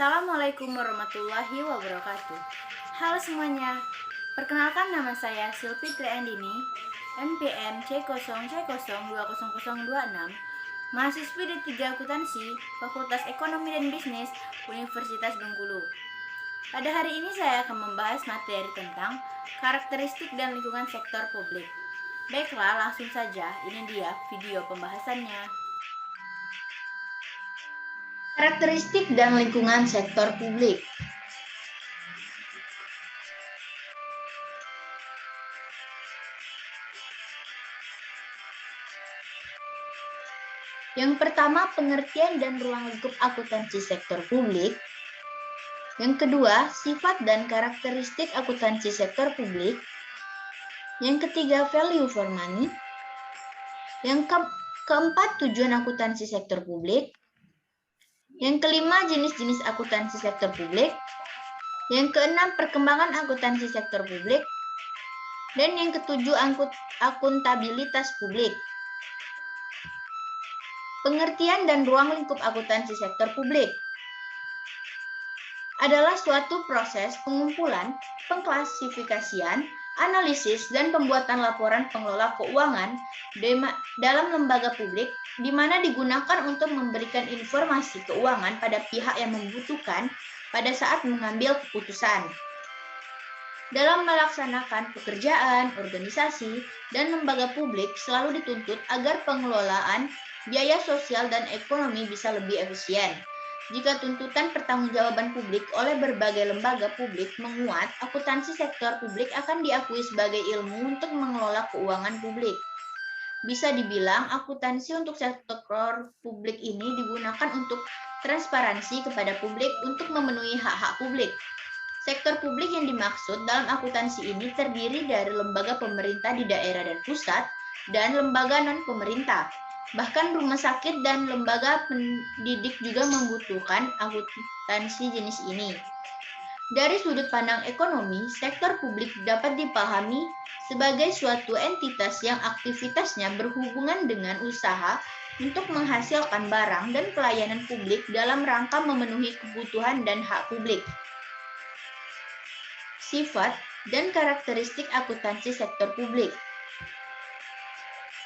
Assalamualaikum warahmatullahi wabarakatuh. Halo semuanya, perkenalkan nama saya Silvi Triandini, NPM C0C0200026, mahasiswi D3 Akuntansi, Fakultas Ekonomi dan Bisnis, Universitas Bengkulu. Pada hari ini saya akan membahas materi tentang karakteristik dan lingkungan sektor publik. Baiklah, langsung saja, ini dia video pembahasannya. Karakteristik dan lingkungan sektor publik. Yang pertama, pengertian dan ruang lingkup akuntansi sektor publik. Yang kedua, sifat dan karakteristik akuntansi sektor publik. Yang ketiga, value for money. Yang keempat, tujuan akuntansi sektor publik. Yang kelima, jenis-jenis akuntansi sektor publik. Yang keenam, perkembangan akuntansi sektor publik. Dan yang ketujuh, akuntabilitas publik. Pengertian dan ruang lingkup akuntansi sektor publik adalah suatu proses pengumpulan, pengklasifikasian, analisis, dan pembuatan laporan pengelola keuangan dalam lembaga publik di mana digunakan untuk memberikan informasi keuangan pada pihak yang membutuhkan pada saat mengambil keputusan. Dalam melaksanakan pekerjaan, organisasi, dan lembaga publik selalu dituntut agar pengelolaan biaya sosial dan ekonomi bisa lebih efisien. Jika tuntutan pertanggungjawaban publik oleh berbagai lembaga publik menguat, akuntansi sektor publik akan diakui sebagai ilmu untuk mengelola keuangan publik. Bisa dibilang, akuntansi untuk sektor publik ini digunakan untuk transparansi kepada publik untuk memenuhi hak-hak publik. Sektor publik yang dimaksud dalam akuntansi ini terdiri dari lembaga pemerintah di daerah dan pusat, dan lembaga non-pemerintah. Bahkan rumah sakit dan lembaga pendidik juga membutuhkan akuntansi jenis ini. Dari sudut pandang ekonomi, sektor publik dapat dipahami sebagai suatu entitas yang aktivitasnya berhubungan dengan usaha untuk menghasilkan barang dan pelayanan publik dalam rangka memenuhi kebutuhan dan hak publik. Sifat dan karakteristik akuntansi sektor publik.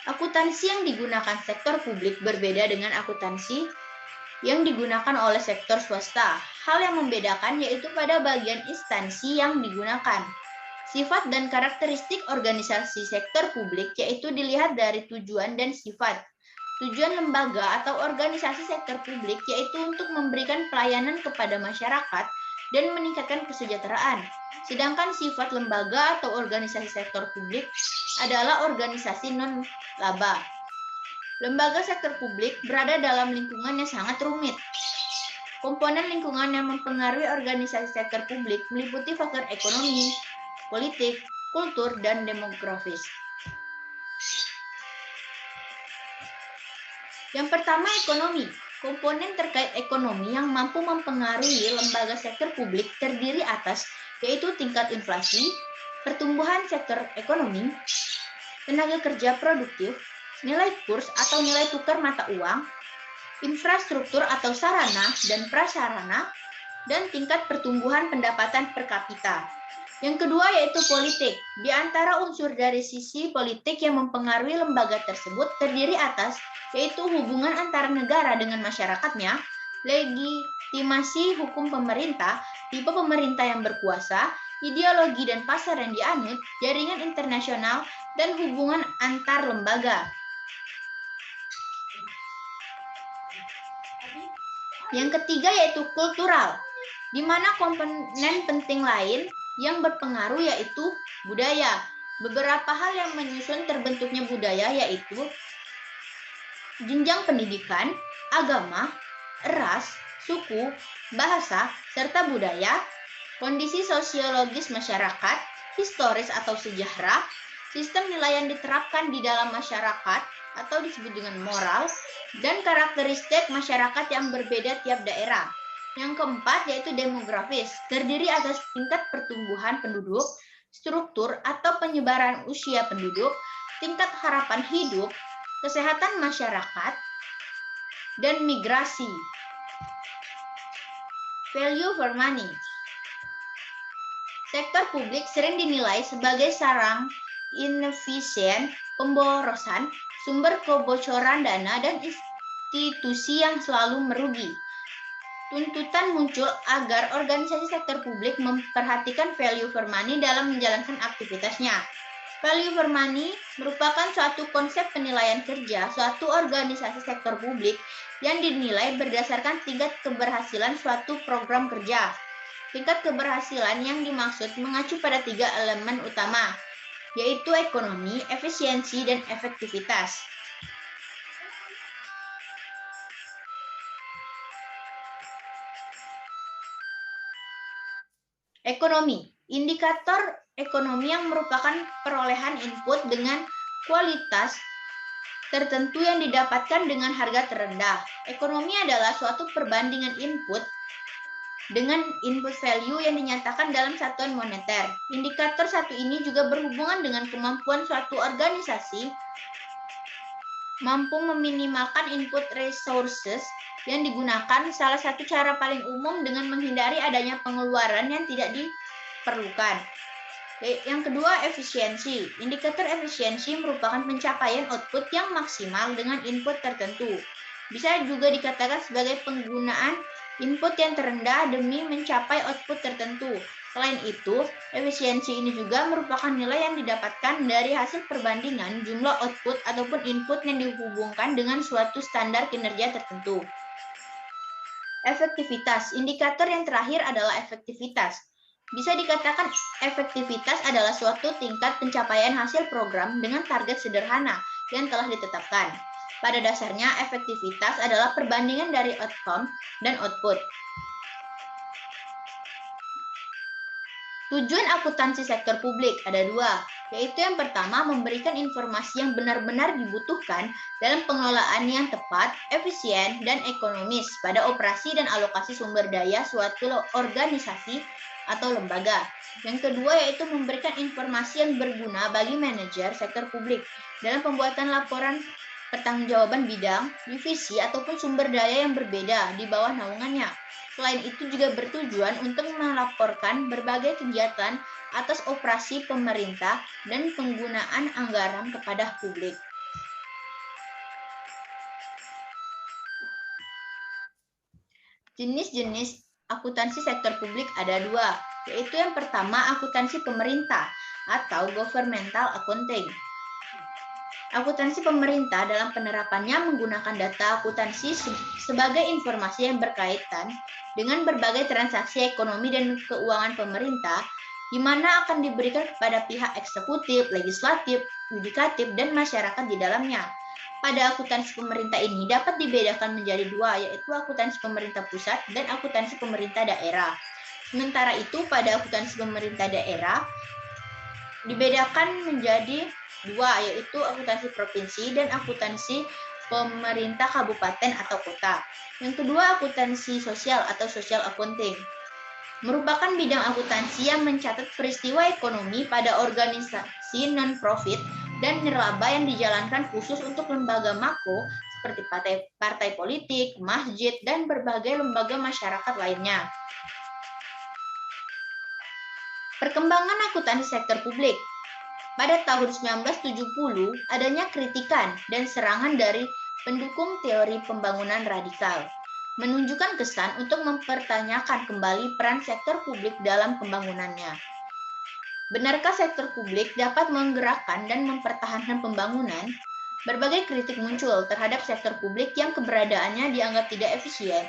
Akuntansi yang digunakan sektor publik berbeda dengan akuntansi yang digunakan oleh sektor swasta. Hal yang membedakan yaitu pada bagian instansi yang digunakan. Sifat dan karakteristik organisasi sektor publik yaitu dilihat dari tujuan dan sifat. Tujuan lembaga atau organisasi sektor publik yaitu untuk memberikan pelayanan kepada masyarakat dan meningkatkan kesejahteraan. Sedangkan sifat lembaga atau organisasi sektor publik adalah organisasi non-laba. Lembaga sektor publik berada dalam lingkungan yang sangat rumit. Komponen lingkungan yang mempengaruhi organisasi sektor publik meliputi faktor ekonomi, politik, kultur, dan demografis. Yang pertama, ekonomi. Komponen terkait ekonomi yang mampu mempengaruhi lembaga sektor publik terdiri atas yaitu tingkat inflasi, pertumbuhan sektor ekonomi, tenaga kerja produktif, nilai kurs atau nilai tukar mata uang, infrastruktur atau sarana dan prasarana, dan tingkat pertumbuhan pendapatan per kapita. Yang kedua yaitu politik. Di antara unsur dari sisi politik yang mempengaruhi lembaga tersebut terdiri atas yaitu hubungan antara negara dengan masyarakatnya, legitimasi hukum pemerintah, tipe pemerintah yang berkuasa, ideologi dan pasar yang dianut, jaringan internasional, dan hubungan antar lembaga. Yang ketiga yaitu kultural, di mana komponen penting lain yang berpengaruh yaitu budaya. Beberapa hal yang menyusun terbentuknya budaya yaitu jenjang pendidikan, agama, ras, suku, bahasa, serta budaya, kondisi sosiologis masyarakat, historis atau sejarah, sistem nilai yang diterapkan di dalam masyarakat atau disebut dengan moral, dan karakteristik masyarakat yang berbeda tiap daerah. Yang keempat yaitu demografis, terdiri atas tingkat pertumbuhan penduduk, struktur atau penyebaran usia penduduk, tingkat harapan hidup, kesehatan masyarakat, dan migrasi. Value for money. Sektor publik sering dinilai sebagai sarang inefisien, pemborosan, sumber kebocoran dana, dan institusi yang selalu merugi. Tuntutan muncul agar organisasi sektor publik memperhatikan value for money dalam menjalankan aktivitasnya. Value for money merupakan suatu konsep penilaian kerja suatu organisasi sektor publik yang dinilai berdasarkan tingkat keberhasilan suatu program kerja. Tingkat keberhasilan yang dimaksud mengacu pada 3 elemen utama, yaitu ekonomi, efisiensi, dan efektivitas. Ekonomi. Indikator ekonomi yang merupakan perolehan input dengan kualitas tertentu yang didapatkan dengan harga terendah. Ekonomi adalah suatu perbandingan input dengan input value yang dinyatakan dalam satuan moneter. Indikator satu ini juga berhubungan dengan kemampuan suatu organisasi mampu meminimalkan input resources yang digunakan. Salah satu cara paling umum dengan menghindari adanya pengeluaran yang tidak diperlukan. Yang kedua, efisiensi. Indikator efisiensi merupakan pencapaian output yang maksimal dengan input tertentu. Bisa juga dikatakan sebagai penggunaan input yang terendah demi mencapai output tertentu. Selain itu, efisiensi ini juga merupakan nilai yang didapatkan dari hasil perbandingan jumlah output ataupun input yang dihubungkan dengan suatu standar kinerja tertentu. Efektivitas. Indikator yang terakhir adalah efektivitas. Bisa dikatakan efektivitas adalah suatu tingkat pencapaian hasil program dengan target sederhana yang telah ditetapkan. Pada dasarnya, efektivitas adalah perbandingan dari outcome dan output. Tujuan akuntansi sektor publik ada 2, yaitu yang pertama memberikan informasi yang benar-benar dibutuhkan dalam pengelolaan yang tepat, efisien, dan ekonomis pada operasi dan alokasi sumber daya suatu organisasi atau lembaga. Yang kedua yaitu memberikan informasi yang berguna bagi manajer sektor publik dalam pembuatan laporan pertanggungjawaban bidang, divisi, ataupun sumber daya yang berbeda di bawah naungannya. Selain itu juga bertujuan untuk melaporkan berbagai kegiatan atas operasi pemerintah dan penggunaan anggaran kepada publik. Jenis-jenis akuntansi sektor publik ada 2, yaitu yang pertama akuntansi pemerintah atau governmental accounting. Akuntansi pemerintah dalam penerapannya menggunakan data akuntansi sebagai informasi yang berkaitan dengan berbagai transaksi ekonomi dan keuangan pemerintah, di mana akan diberikan kepada pihak eksekutif, legislatif, yudikatif, dan masyarakat di dalamnya. Pada akuntansi pemerintah ini dapat dibedakan menjadi 2, yaitu akuntansi pemerintah pusat dan akuntansi pemerintah daerah. Sementara itu, pada akuntansi pemerintah daerah dibedakan menjadi 2, yaitu akuntansi provinsi dan akuntansi pemerintah kabupaten atau kota. Yang kedua, akuntansi sosial atau social accounting. Merupakan bidang akuntansi yang mencatat peristiwa ekonomi pada organisasi non-profit dan nirlaba yang dijalankan khusus untuk lembaga makro seperti partai politik, masjid, dan berbagai lembaga masyarakat lainnya. Perkembangan akuntansi sektor publik. Pada tahun 1970, adanya kritikan dan serangan dari pendukung teori pembangunan radikal, menunjukkan kesan untuk mempertanyakan kembali peran sektor publik dalam pembangunannya. Benarkah sektor publik dapat menggerakkan dan mempertahankan pembangunan? Berbagai kritik muncul terhadap sektor publik yang keberadaannya dianggap tidak efisien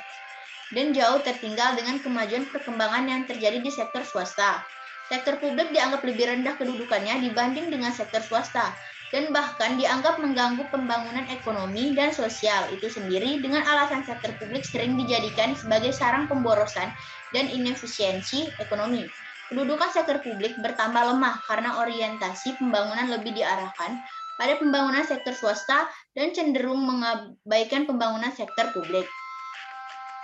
dan jauh tertinggal dengan kemajuan perkembangan yang terjadi di sektor swasta. Sektor publik dianggap lebih rendah kedudukannya dibanding dengan sektor swasta, dan bahkan dianggap mengganggu pembangunan ekonomi dan sosial itu sendiri dengan alasan sektor publik sering dijadikan sebagai sarang pemborosan dan inefisiensi ekonomi. Kedudukan sektor publik bertambah lemah karena orientasi pembangunan lebih diarahkan pada pembangunan sektor swasta dan cenderung mengabaikan pembangunan sektor publik.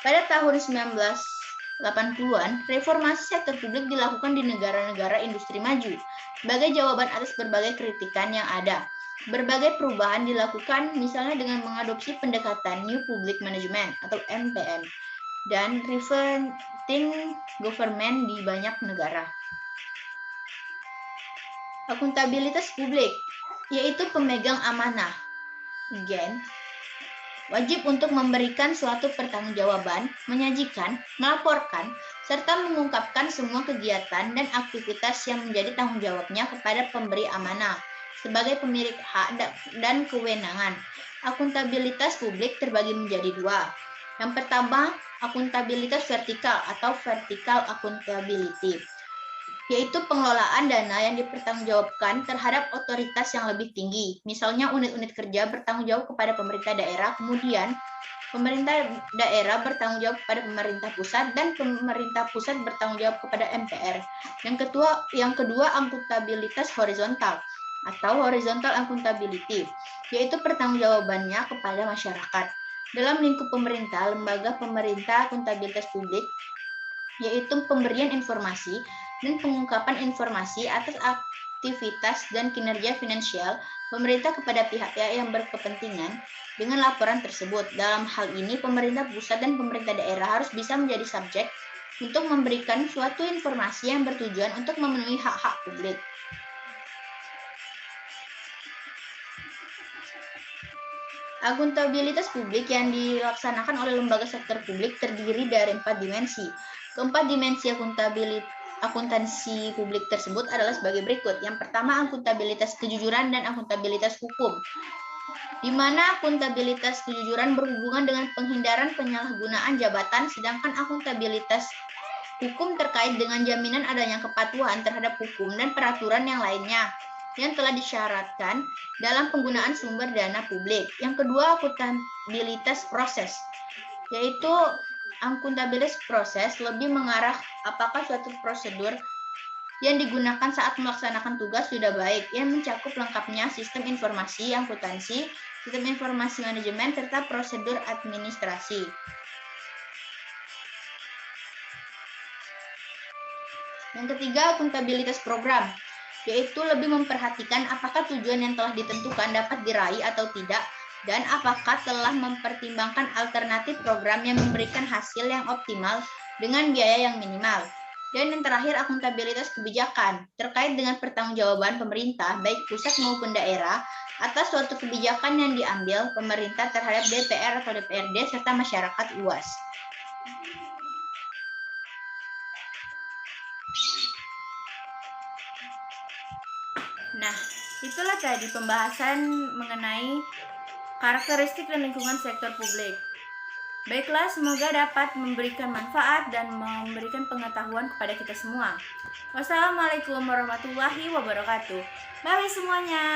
Pada tahun 1980-an, reformasi sektor publik dilakukan di negara-negara industri maju. Sebagai jawaban atas berbagai kritikan yang ada, berbagai perubahan dilakukan misalnya dengan mengadopsi pendekatan New Public Management atau NPM dan representing government di banyak negara. Akuntabilitas publik, yaitu pemegang amanah. Again, wajib untuk memberikan suatu pertanggungjawaban, menyajikan, melaporkan, serta mengungkapkan semua kegiatan dan aktivitas yang menjadi tanggung jawabnya kepada pemberi amanah sebagai pemilik hak dan kewenangan. Akuntabilitas publik terbagi menjadi dua. Yang pertama, akuntabilitas vertikal atau vertical accountability, yaitu pengelolaan dana yang dipertanggungjawabkan terhadap otoritas yang lebih tinggi. Misalnya unit-unit kerja bertanggung jawab kepada pemerintah daerah, kemudian pemerintah daerah bertanggung jawab kepada pemerintah pusat, dan pemerintah pusat bertanggung jawab kepada MPR. Yang kedua, akuntabilitas horizontal atau horizontal accountability, yaitu pertanggungjawabannya kepada masyarakat. Dalam lingkup pemerintah, lembaga pemerintah akuntabilitas publik, yaitu pemberian informasi dan pengungkapan informasi atas aktivitas dan kinerja finansial pemerintah kepada pihak-pihak yang berkepentingan dengan laporan tersebut. Dalam hal ini, pemerintah pusat dan pemerintah daerah harus bisa menjadi subjek untuk memberikan suatu informasi yang bertujuan untuk memenuhi hak-hak publik. Akuntabilitas publik yang dilaksanakan oleh lembaga sektor publik terdiri dari 4 dimensi. Keempat dimensi akuntansi publik tersebut adalah sebagai berikut. Yang pertama, akuntabilitas kejujuran dan akuntabilitas hukum, di mana akuntabilitas kejujuran berhubungan dengan penghindaran penyalahgunaan jabatan, sedangkan akuntabilitas hukum terkait dengan jaminan adanya kepatuhan terhadap hukum dan peraturan yang lainnya yang telah disyaratkan dalam penggunaan sumber dana publik. Yang kedua, akuntabilitas proses, yaitu akuntabilitas proses lebih mengarah apakah suatu prosedur yang digunakan saat melaksanakan tugas sudah baik, yang mencakup lengkapnya sistem informasi akuntansi, sistem informasi manajemen, serta prosedur administrasi. Yang ketiga, akuntabilitas program, yaitu lebih memperhatikan apakah tujuan yang telah ditentukan dapat diraih atau tidak, dan apakah telah mempertimbangkan alternatif program yang memberikan hasil yang optimal dengan biaya yang minimal. Dan yang terakhir, akuntabilitas kebijakan, terkait dengan pertanggungjawaban pemerintah, baik pusat maupun daerah, atas suatu kebijakan yang diambil pemerintah terhadap DPR atau DPRD, serta masyarakat luas. Nah, itulah tadi pembahasan mengenai karakteristik dan lingkungan sektor publik. Baiklah, semoga dapat memberikan manfaat dan memberikan pengetahuan kepada kita semua. Wassalamualaikum warahmatullahi wabarakatuh. Bye semuanya.